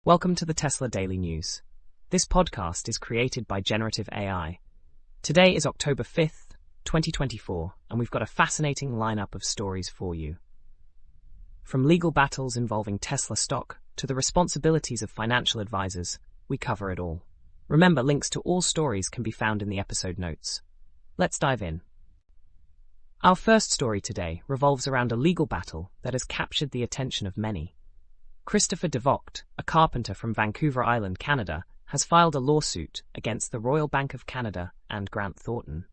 Welcome to the Tesla Daily News. This podcast is created by generative AI. Today is October 5th, 2024, and we've got a fascinating lineup of stories for you. From legal battles involving Tesla stock to the responsibilities of financial advisors, we cover it all. Remember, links to all stories can be found in the episode notes. Let's dive in. Our first story today revolves around a legal battle that has captured the attention of many. Christopher DeVocht, a carpenter from Vancouver Island, Canada, has filed a lawsuit against the Royal Bank of Canada and Grant Thornton.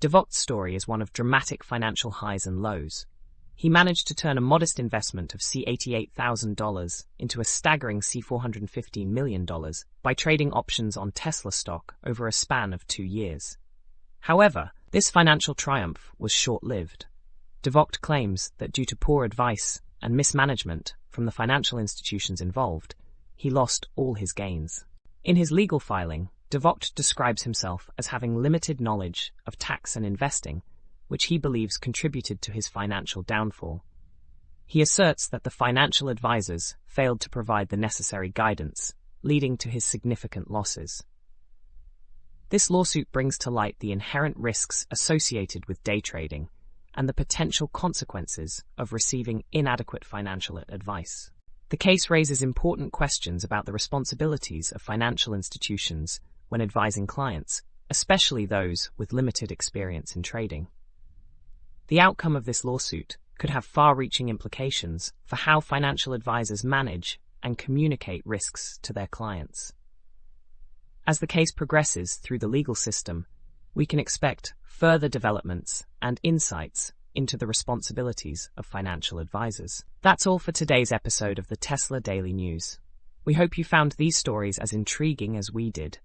DeVocht's story is one of dramatic financial highs and lows. He managed to turn a modest investment of $88,000 into a staggering $415 million by trading options on Tesla stock over a span of 2 years. However, this financial triumph was short-lived. DeVocht claims that due to poor advice and mismanagement from the financial institutions involved, he lost all his gains. In his legal filing, DeVocht describes himself as having limited knowledge of tax and investing, which he believes contributed to his financial downfall. He asserts that the financial advisors failed to provide the necessary guidance, leading to his significant losses. This lawsuit brings to light the inherent risks associated with day trading and the potential consequences of receiving inadequate financial advice. The case raises important questions about the responsibilities of financial institutions when advising clients, especially those with limited experience in trading. The outcome of this lawsuit could have far-reaching implications for how financial advisors manage and communicate risks to their clients. As the case progresses through the legal system, we can expect further developments and insights into the responsibilities of financial advisors. That's all for today's episode of the Tesla Daily News. We hope you found these stories as intriguing as we did.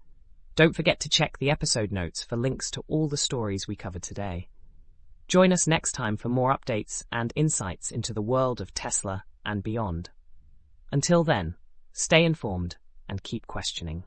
Don't forget to check the episode notes for links to all the stories we covered today. Join us next time for more updates and insights into the world of Tesla and beyond. Until then, stay informed and keep questioning.